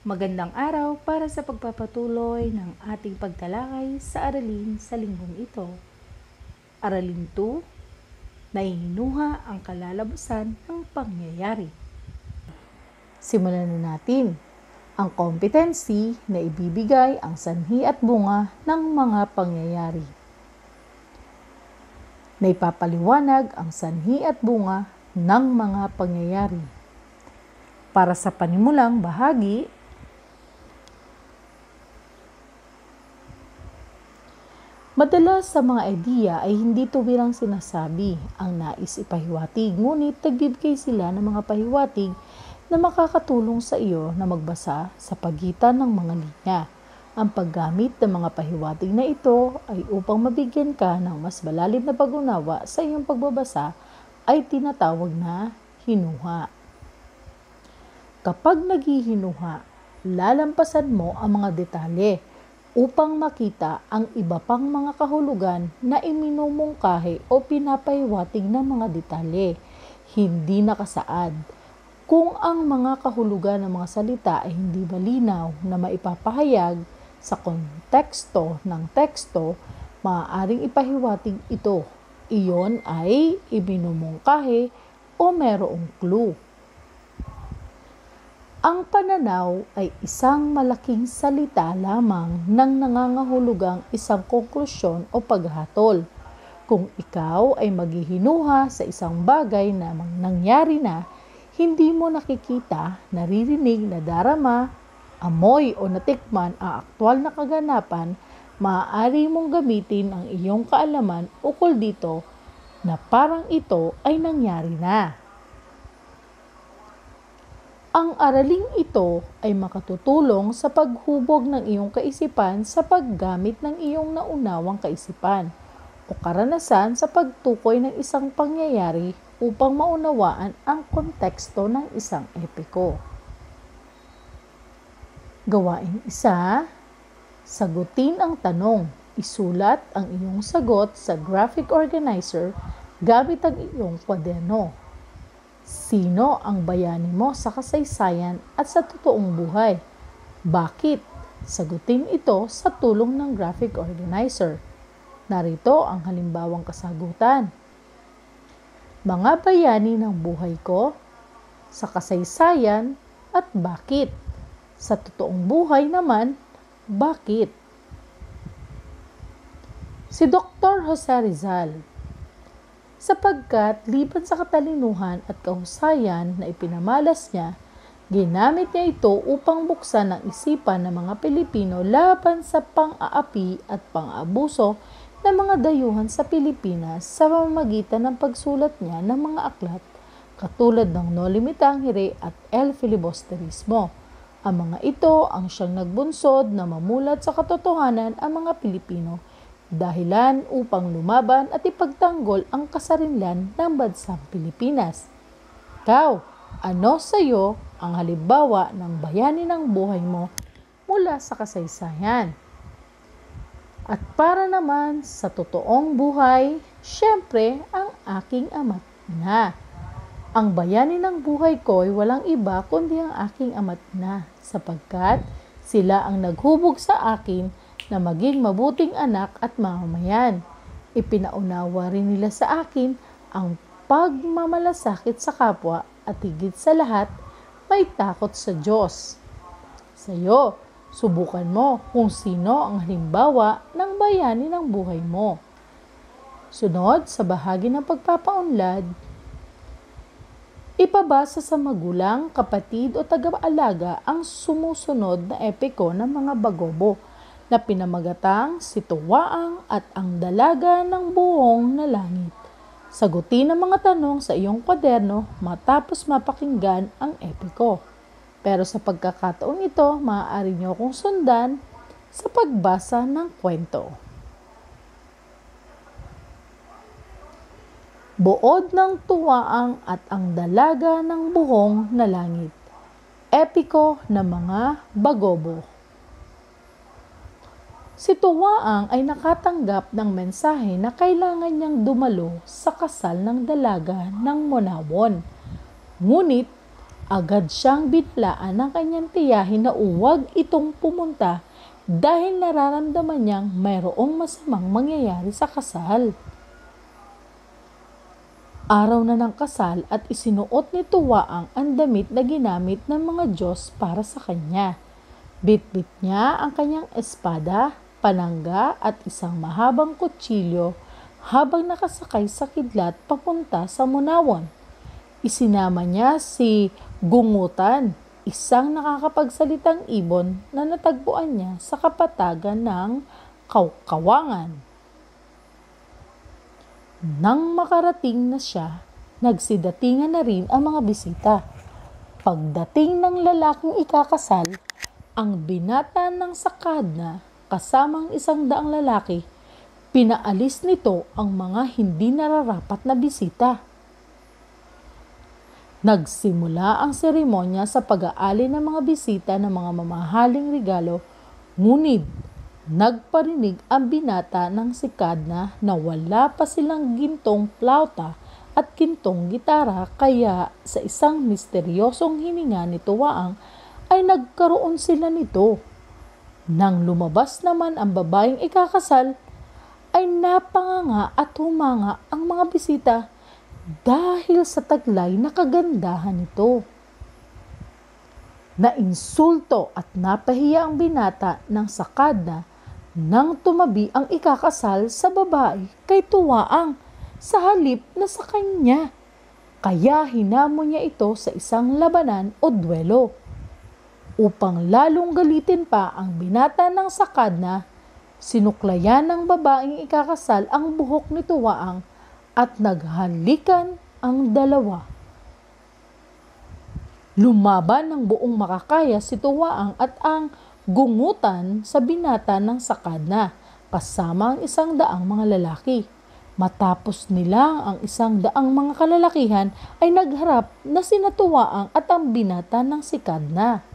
Magandang araw para sa pagpapatuloy ng ating pagtalakay sa aralin sa linggong ito. Aralin 2, nahihinuha ang kalalabasan ng pangyayari. Simulan na natin. Ang competency na ibibigay ang sanhi at bunga ng mga pangyayari. Naipapaliwanag ang sanhi at bunga ng mga pangyayari. Para sa panimulang bahagi, madalas sa mga ideya ay hindi tuwirang sinasabi ang nais ipahiwatig, ngunit nagbibigay sila ng mga pahiwatig na makakatulong sa iyo na magbasa sa pagitan ng mga linya. Ang paggamit ng mga pahiwatig na ito ay upang mabigyan ka ng mas malalim na pag-unawa sa iyong pagbabasa ay tinatawag na hinuha. Kapag naghihinuha, lalampasan mo ang mga detalye upang makita ang iba pang mga kahulugan na iminumungkahi o pinapahiwatig ng mga detalye, hindi nakasaad. Kung ang mga kahulugan ng mga salita ay hindi malinaw na maipapahayag sa konteksto ng teksto, maaaring ipahiwatig ito. Iyon ay iminumungkahi o merong clue. Ang pananaw ay isang malaking salita lamang ng nangangahulugang isang konklusyon o paghatol. Kung ikaw ay maghihinuha sa isang bagay na nangyari na, hindi mo nakikita, naririnig, nadarama, amoy o natikman ang aktwal na kaganapan, maaari mong gamitin ang iyong kaalaman ukol dito na parang ito ay nangyari na. Ang araling ito ay makatutulong sa paghubog ng iyong kaisipan sa paggamit ng iyong naunawang kaisipan o karanasan sa pagtukoy ng isang pangyayari upang maunawaan ang konteksto ng isang epiko. Gawain 1. Sagutin ang tanong. Isulat ang iyong sagot sa graphic organizer gamit ang iyong kwaderno. Sino ang bayani mo sa kasaysayan at sa totoong buhay? Bakit? Sagutin ito sa tulong ng graphic organizer. Narito ang halimbawang kasagutan. Mga bayani ng buhay ko, sa kasaysayan at bakit? Sa totoong buhay naman, bakit? Si Dr. Jose Rizal, sapagkat liban sa katalinuhan at kahusayan na ipinamalas niya, ginamit niya ito upang buksan ang isipan ng mga Pilipino laban sa pang-aapi at pang-aabuso ng mga dayuhan sa Pilipinas sa pamamagitan ng pagsulat niya ng mga aklat katulad ng No Limitangere at El Filibusterismo. Ang mga ito ang siyang nagbunsod na mamulat sa katotohanan ang mga Pilipino, dahilan upang lumaban at ipagtanggol ang kasarinlan ng bansang Pilipinas. Ikaw, ano sa iyo ang halimbawa ng bayani ng buhay mo mula sa kasaysayan? At para naman sa totoong buhay, syempre ang aking ama't ina. Ang bayani ng buhay ko ay walang iba kundi ang aking ama't ina, sapagkat sila ang naghubog sa akin na maging mabuting anak at mamamayan. Ipinaunawa rin nila sa akin ang pagmamalasakit sa kapwa at higit sa lahat, may takot sa Diyos. Sa iyo, subukan mo kung sino ang halimbawa ng bayani ng buhay mo. Sunod sa bahagi ng pagpapaunlad, ipabasa sa magulang, kapatid o tagapag-alaga ang sumusunod na epiko ng mga Bagobo na pinamagatang Si Tuwaang at ang Dalaga ng Buhong na Langit. Sagutin ang mga tanong sa iyong kwaderno matapos mapakinggan ang epiko. Pero sa pagkakataong ito, maaari niyo akong sundan sa pagbasa ng kwento. Buod ng Tuwaang at ang Dalaga ng Buhong na Langit. Epiko ng mga Bagobo. Si Tuwaang ay nakatanggap ng mensahe na kailangan niyang dumalo sa kasal ng dalaga ng Monawon. Ngunit Agad siyang binalaan ng kanyang tiyahin na huwag itong pumunta dahil nararamdaman niyang mayroong masamang mangyayari sa kasal. Araw na ng kasal at isinuot ni Tuwaang ang damit na ginamit ng mga Diyos para sa kanya. Bitbit niya ang kanyang espada, panangga at isang mahabang kutsilyo habang nakasakay sa kidlat papunta sa Munawon. Isinama niya si Gungutan, isang nakakapagsalitang ibon na natagpuan niya sa kapatagan ng Kawkawangan. Nang makarating na siya, nagsidatingan na rin ang mga bisita. Pagdating ng lalaking ikakasal, ang binata ng Sakadna kasamang 100 lalaki, pinaalis nito ang mga hindi nararapat na bisita. Nagsimula ang seremonya sa pag-aali ng mga bisita ng mga mamahaling regalo, ngunit nagparinig ang binata ng Sakadna na wala pa silang gintong plauta at gintong gitara, kaya sa isang misteryosong hininga ni Tuwaang ay nagkaroon sila nito. Nang lumabas naman ang babaeng ikakasal, ay napanganga at humanga ang mga bisita dahil sa taglay na kagandahan nito. Nainsulto at napahiya ang binata ng Sakadna nang tumabi ang ikakasal sa babae kay Tuwaang sa halip na sa kanya. Kaya hinamon niya ito sa isang labanan o duelo. Upang lalong galitin pa ang binata ng Sakadna, sinuklayan ng babaeng ikakasal ang buhok ni Tuwaang at naghalikan ang dalawa. Lumaban ng buong makakaya si Tuwaang at ang Gungutan sa binata ng Sakadna kasama ang 100 mga lalaki. Matapos nila ang 100 mga kalalakihan ay nagharap na sina Tuwaang at ang binata ng Sakadna.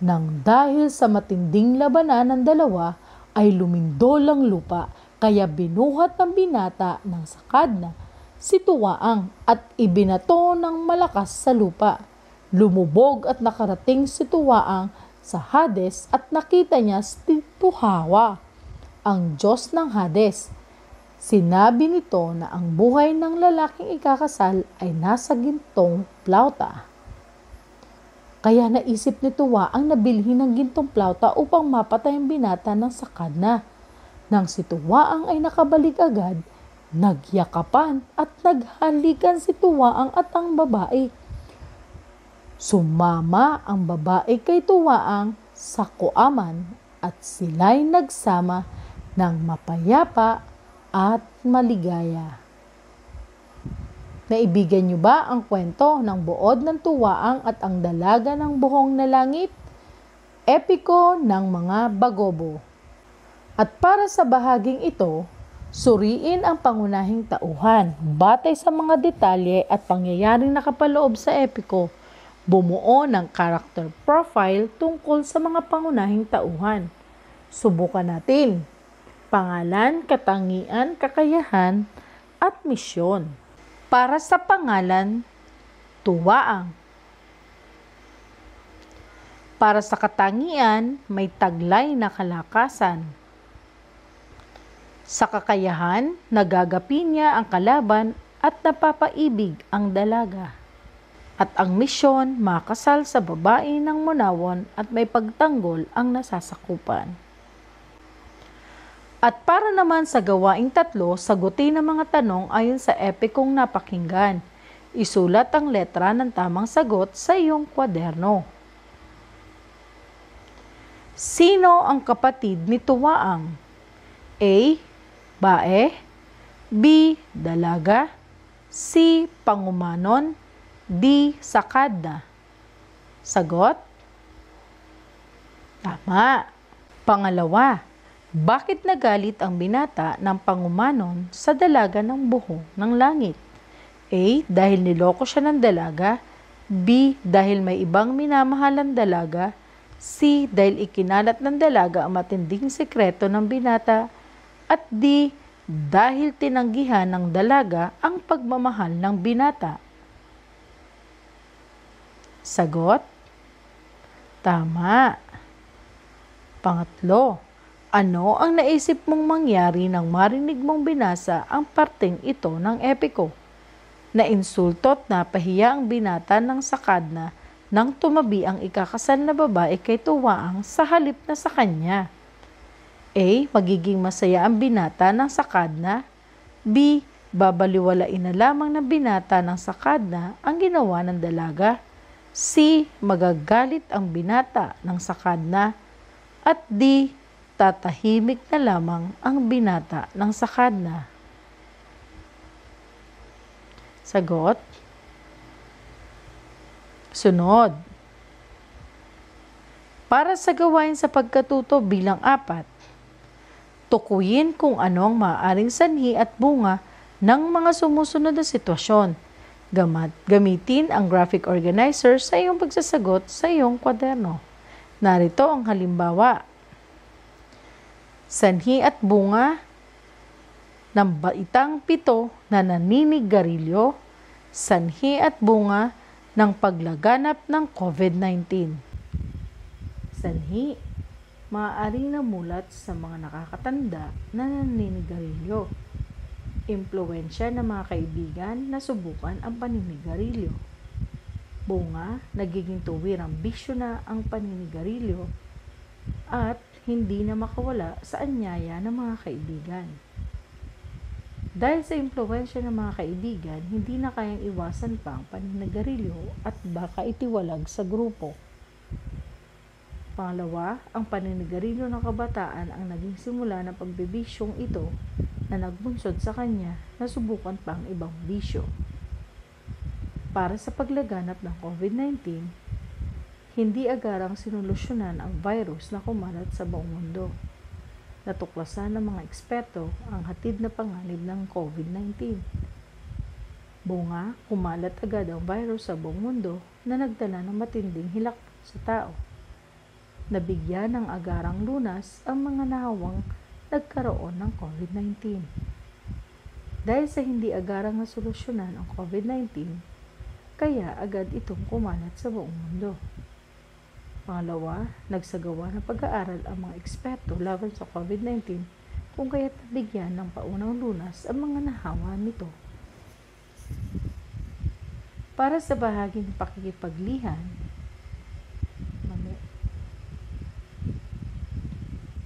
Nang dahil sa matinding labanan ng dalawa ay lumindol ang lupa, kaya binuhat ng binata ng Sakadna si Tuwaang at ibinato ng malakas sa lupa. Lumubog at nakarating si Tuwaang sa Hades at nakita niya si Tuhawa, ang Diyos ng Hades. Sinabi nito na ang buhay ng lalaking ikakasal ay nasa gintong plauta. Kaya naisip ni Tuwaang na bilhin ng gintong plauta upang mapatay ang binata ng Sakadna. Nang si Tuwaang ay nakabalik agad, nagyakapan at naghalikan si Tuwaang at ang babae. Sumama ang babae kay Tuwaang sa kuaman at sila'y nagsama ng mapayapa at maligaya. Naibigan niyo ba ang kwento ng buod ng Tuwaang at ang dalaga ng buhong na langit? Epiko ng mga Bagobo. At para sa bahaging ito, suriin ang pangunahing tauhan. Batay sa mga detalye at pangyayaring nakapaloob sa epiko, bumuo ng character profile tungkol sa mga pangunahing tauhan. Subukan natin. Pangalan, katangian, kakayahan, at misyon. Para sa pangalan, Tuwaang. Para sa katangian, may taglay na kalakasan. Sa kakayahan, nagagapi niya ang kalaban at napapaibig ang dalaga. At ang misyon, makasal sa babae ng Munawon at may pagtanggol ang nasasakupan. At para naman sa gawaing 3, sagutin ang mga tanong ayon sa epikong napakinggan. Isulat ang letra ng tamang sagot sa iyong kwaderno. Sino ang kapatid ni Tuwaang? A. Bae. B. Dalaga. C. Pangumanon. D. Sakadna. Sagot? Tama. Pangalawa, bakit nagalit ang binata ng pangumanon sa dalaga ng buhong ng langit? A. Dahil niloko siya ng dalaga. B. Dahil may ibang minamahalang dalaga. C. Dahil ikinalat ng dalaga ang matinding sekreto ng binata. At D. Dahil tinanggihan ng dalaga ang pagmamahal ng binata. Sagot? Tama. Pangatlo, ano ang naisip mong mangyari nang marinig mong binasa ang parteng ito ng epiko? Nainsulto't napahiya ang binata ng sakadna nang tumabi ang ikakasal na babae kay tuwaang sa halip na sa kanya. A. Magiging masaya ang binata ng sakadna. B. Babaliwalain na lamang ng binata ng sakadna ang ginawa ng dalaga. C. Magagalit ang binata ng sakadna. At D. Tatahimik na lamang ang binata ng sakadna. Sagot? Sunod. Para sa gawain sa pagkatuto bilang 4, tukuyin kung ano ang maaaring sanhi at bunga ng mga sumusunod na sitwasyon. Gamitin ang graphic organizer sa iyong pagsasagot sa iyong kwaderno. Narito ang halimbawa. Sanhi at bunga ng baitang 7 na naninigarilyo. Sanhi at bunga ng paglaganap ng COVID-19. Sanhi, maaaring namulat sa mga nakakatanda na naninigarilyo. Impluwensya ng mga kaibigan na subukan ang paninigarilyo. Bunga, nagiging tuwirang bisyo na ang paninigarilyo at hindi na makawala sa anyaya ng mga kaibigan. Dahil sa impluwensya ng mga kaibigan, hindi na kayang iwasan pa ang paninigarilyo at baka itiwalag sa grupo. Pangalawa, ang paninigarilyo ng kabataan ang naging simula ng pagbibisyong ito na nagbunsod sa kanya na subukan pa ang ibang bisyo. Para sa paglaganap ng COVID-19, hindi agarang sinolusyonan ang virus na kumalat sa buong mundo. Natuklasan ng mga eksperto ang hatid na panganib ng COVID-19. Bunga, kumalat agad ang virus sa buong mundo na nagdala ng matinding hilakbot sa tao. Nabigyan ng agarang lunas ang mga nahawang nagkaroon ng COVID-19. Dahil sa hindi agarang nasolusyonan ang COVID-19, kaya agad itong kumalat sa buong mundo. Pangalawa, nagsagawa ng pag-aaral ang mga eksperto laban sa COVID-19 kung kaya't nabigyan ng paunang lunas ang mga nahawa nito. Para sa bahaging pakikipaglihan,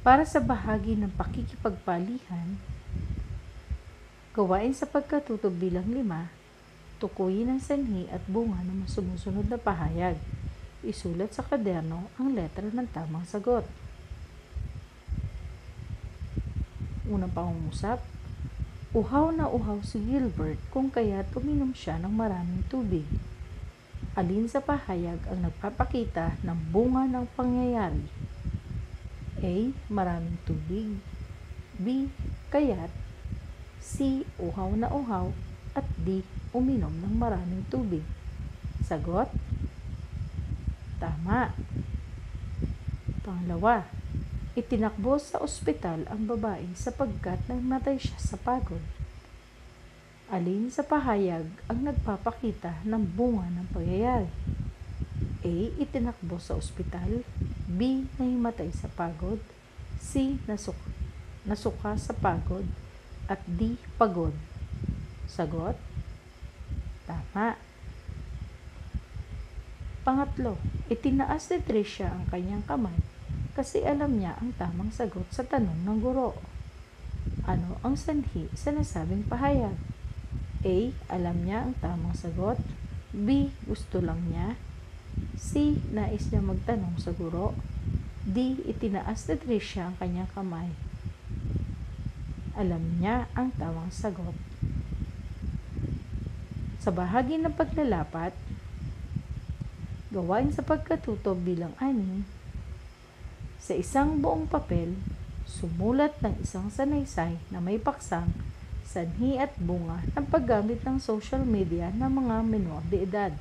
para sa bahagi ng pakikipagpalihan, gawain sa pagkatuto bilang 5, tukuyin ang sanhi at bunga ng sumusunod na pahayag. Isulat sa kwaderno ang letra ng tamang sagot. Unang pangungusap, uhaw na uhaw si Gilbert kung kaya't uminom siya ng maraming tubig. Alin sa pahayag ang nagpapakita ng bunga ng pangyayari? A. Maraming tubig. B. Kayat. C. Uhaw na uhaw. At D. Uminom ng maraming tubig. Sagot? Tama. Pangalawa, itinakbo sa ospital ang babae sapagkat namatay siya sa pagod. Alin sa pahayag ang nagpapakita ng bunga ng pangyayari? A. Itinakbo sa ospital. B. Nahimatay sa pagod. C. Nasuka sa pagod. At D. Pagod. Sagot? Tama. Pangatlo, itinaas ni Tricia ang kanyang kamay kasi alam niya ang tamang sagot sa tanong ng guro. Ano ang sanhi sa nasabing pahayag? A. Alam niya ang tamang sagot. B. Gusto lang niya. C. Nais niya magtanong sa guro. D. Itinaas ni Tricia ang kanyang kamay. Alam niya ang tamang sagot. Sa bahagi ng paglalapat, gawain sa pagkatuto bilang 6, sa isang buong papel, sumulat ng isang sanaysay na may paksang, sanhi at bunga ng paggamit ng social media ng mga menor de edad.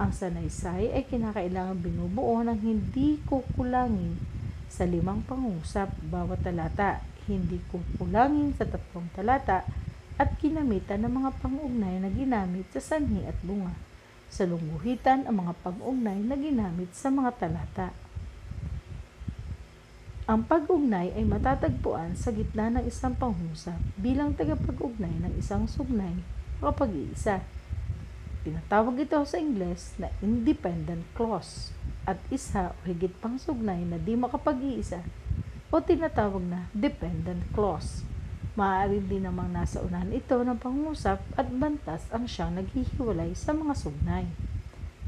Ang sanaysay ay kinakailangan binubuo ng hindi kukulangin sa 5 pangungusap bawat talata, hindi kukulangin sa 3 talata, at ginamitan ng mga pang-ugnay na ginamit sa sanhi at bunga. Sa lungguhitan ang mga pag-ugnay na ginamit sa mga talata. Ang pag-ugnay ay matatagpuan sa gitna ng isang panghusap bilang tagapag-ugnay ng isang sugnay o kapag-iisa. Tinatawag ito sa Ingles na independent clause at isa o higit pang sugnay na di makapag-iisa o tinatawag na dependent clause. Maaari din namang nasa unahan ito ng pangusap at bantas ang siyang naghihiwalay sa mga sugnay.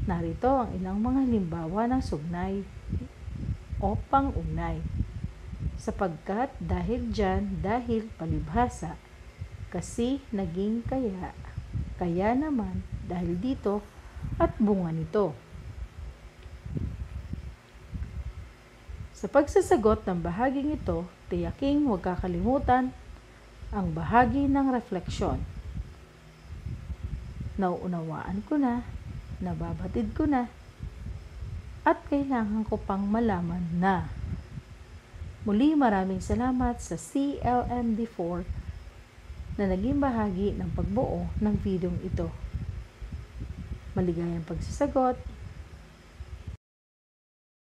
Narito ang ilang mga halimbawa ng sugnay o pang-ugnay. Sapagkat, dahil dyan, dahil palibhasa, kasi naging kaya, kaya naman, dahil dito, at bunga nito. Sa pagsasagot ng bahaging ito, tiyaking huwag kakalimutan ang bahagi ng refleksyon. Nauunawaan ko na, nababatid ko na, at kailangan ko pang malaman na. Muli maraming salamat sa CLMD4 na naging bahagi ng pagbuo ng videong ito. Maligayang pagsasagot.